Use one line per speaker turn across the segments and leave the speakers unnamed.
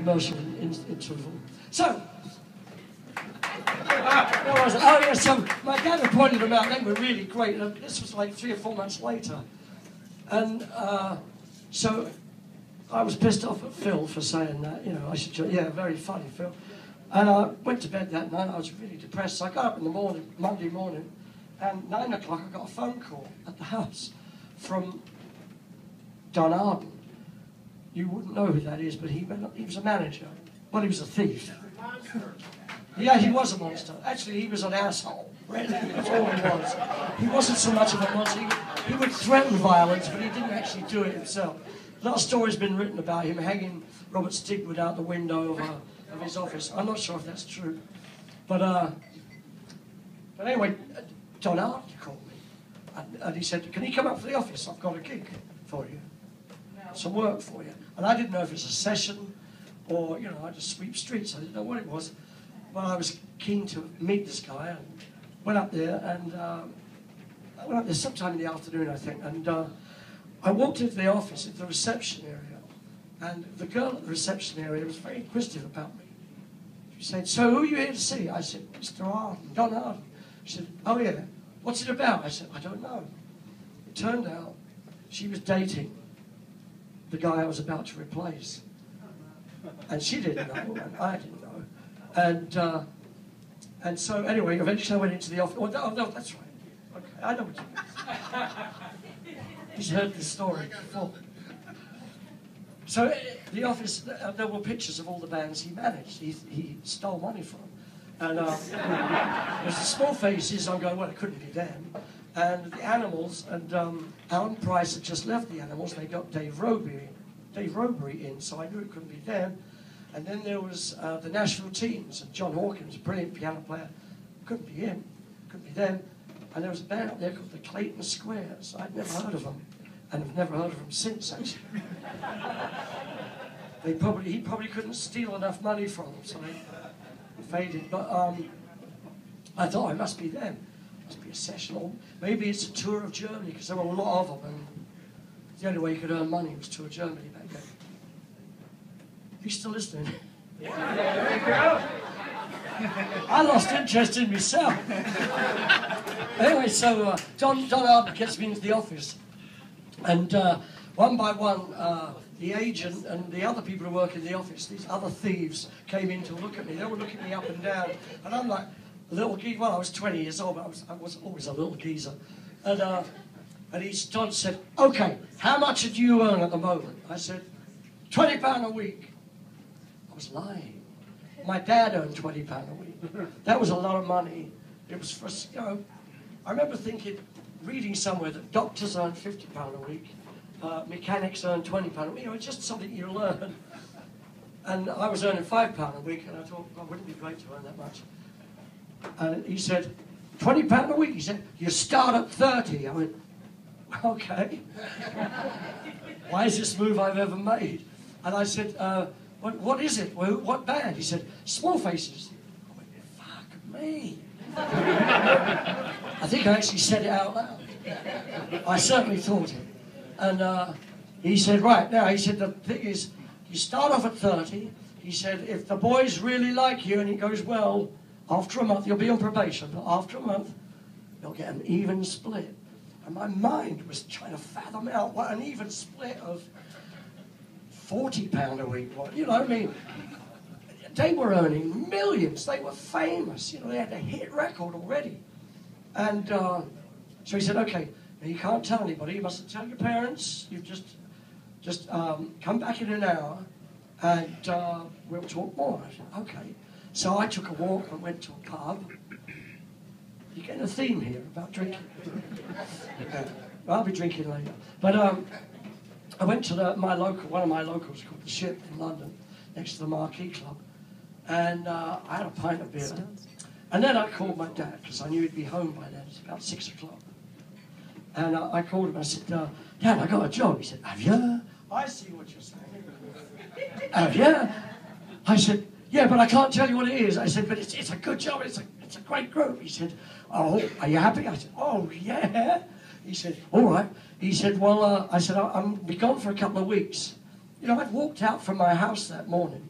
emotional interval. So, oh yeah, so my dad had pointed them out. They were really great. And this was like 3 or 4 months later. And so I was pissed off at Phil for saying that, you know, I should, yeah, very funny, Phil. And I went to bed that night. I was really depressed. So I got up in the morning, Monday morning, and 9 o'clock I got a phone call at the house from Don Arden. You wouldn't know who that is, but he was a manager. Well, he was a thief. Yeah, he was a monster. Actually, he was an asshole. Really, that's all he was. He wasn't so much of a monster. He would threaten violence, but he didn't actually do it himself. A lot of stories been written about him hanging Robert Stigwood out the window of his office. I'm not sure if that's true. But anyway, Don Arden called me. And he said, can you come up to the office? I've got a gig for you. Some work for you. And I didn't know if it was a session or, you know, I just sweep streets. I didn't know what it was. But I was keen to meet this guy and went up there. And I went up there sometime in the afternoon, I think. And I walked into the office, into the reception area. And the girl at the reception area was very inquisitive about me. She said, so who are you here to see? I said, Mr. Arden, Don Arden. She said, oh yeah, what's it about? I said, I don't know. It turned out she was dating the guy I was about to replace. And she didn't know, and I didn't know. And so anyway, eventually I went into the office. Oh, no, that's right. Okay, I know what you mean. He's heard this story before. So the office, there were pictures of all the bands he managed. He stole money from. And there's the Small Faces. I'm going, well, it couldn't be them. And the Animals, and Alan Price had just left the Animals. They got Dave Robery in, so I knew it couldn't be them. And then there was the Nashville Teens, and John Hawkins, a brilliant piano player. Couldn't be him, couldn't be them. And there was a band up there called the Clayton Squares. I'd never heard of them, and I've never heard of them since, actually. He probably couldn't steal enough money from them, so they faded. But I thought, it must be them. It must be a session, or maybe it's a tour of Germany, because there were a lot of them, and the only way you could earn money was tour Germany back then. You still listening? Yeah. There you go. I lost interest in myself. Anyway, so Don Arden gets me into the office, and one by one, the agent and the other people who work in the office, these other thieves, came in to look at me. They were looking me up and down, and I'm like a little geezer. Well, I was 20 years old, but I was always a little geezer. And Don said, "Okay, how much do you earn at the moment?" I said, £20 a week. I was lying. My dad earned £20 a week. That was a lot of money. It was for, you know, I remember reading somewhere that doctors earn £50 a week, mechanics earn £20 a week. You know, it's just something you learn. And I was earning £5 a week, and I thought, well, wouldn't it be great to earn that much? And he said, £20 a week? He said, you start at 30. I went, okay. Why is this move I've ever made? And I said, what is it? What band? He said, Small Faces. I went, fuck me. I think I actually said it out loud. I certainly thought it. And he said, right, now, he said, the thing is, you start off at 30. He said, if the boys really like you and it goes well, after a month, you'll be on probation, but after a month, you'll get an even split. And my mind was trying to fathom out what an even split of £40 a week was. You know, I mean, they were earning millions. They were famous. You know, they had a hit record already. And so he said, okay, now you can't tell anybody. You mustn't tell your parents. You just come back in an hour and we'll talk more. I said, okay. So I took a walk and went to a pub. You're getting a theme here about drinking. I'll be drinking later. But I went to one of my locals called The Ship in London, next to the Marquee Club. And I had a pint of beer. And then I called my dad, because I knew he'd be home by then. It's about 6 o'clock. And I called him. I said, Dad, I got a job. He said, have you? I see what you're saying. Have you? I said, yeah, but I can't tell you what it is. I said, but it's a good job. It's a great group. He said, oh, are you happy? I said, oh, yeah. He said, all right. He said, well, I said, I'm be gone for a couple of weeks. You know, I'd walked out from my house that morning,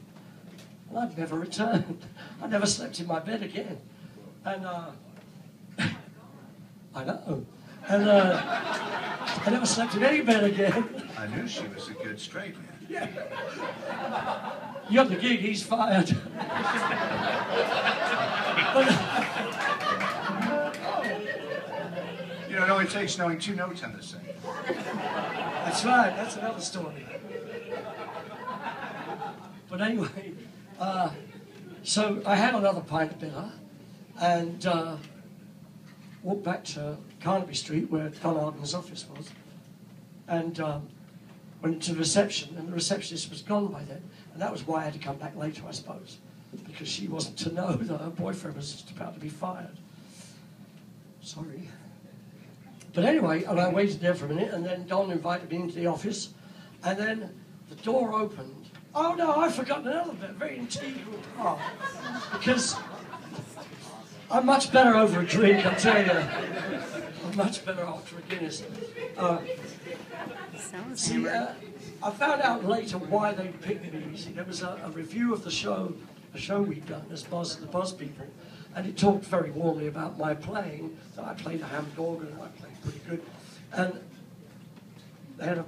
And I'd never returned. I never slept in my bed again. And I know. And I never slept in any bed again.
I knew she was a good straight man.
Yeah. You got the gig, he's fired.
You know, it only takes knowing 2 notes on this thing.
That's right, that's another story. But anyway, so I had another pint of bitter and walked back to Carnaby Street where Don Arden's office was and went to the reception, and the receptionist was gone by then, and that was why I had to come back later, I suppose, because she wasn't to know that her boyfriend was just about to be fired. Sorry. But anyway, and I waited there for a minute, and then Don invited me into the office, and then the door opened. Oh no, I've forgotten another bit, very integral part, because I'm much better over a drink, I tell you. I'm much better after a Guinness. See, I found out later why they picked me. You see, there was a review of the show, a show we'd done as the Buzz people, and it talked very warmly about my playing. So I played a Hammond organ, and I played pretty good. And they had a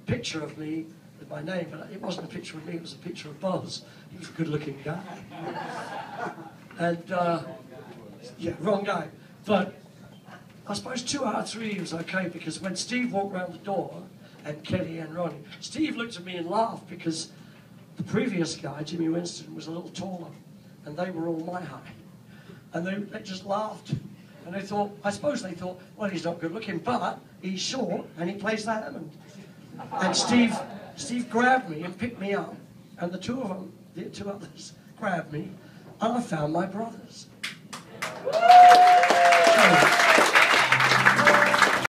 picture of me with my name, but it wasn't a picture of me, it was a picture of Buzz. He was a good-looking guy. And, yeah, wrong guy. But I suppose 2 out of 3 was okay, because when Steve walked round the door, and Kenny and Ronnie, Steve looked at me and laughed, because the previous guy, Jimmy Winston, was a little taller, and they were all my height. And they just laughed. And they thought, I suppose they thought, well, he's not good looking, but he's short, and he plays the Hammond. And Steve grabbed me and picked me up, and the 2 of them, the 2 others, grabbed me, and I found my brothers.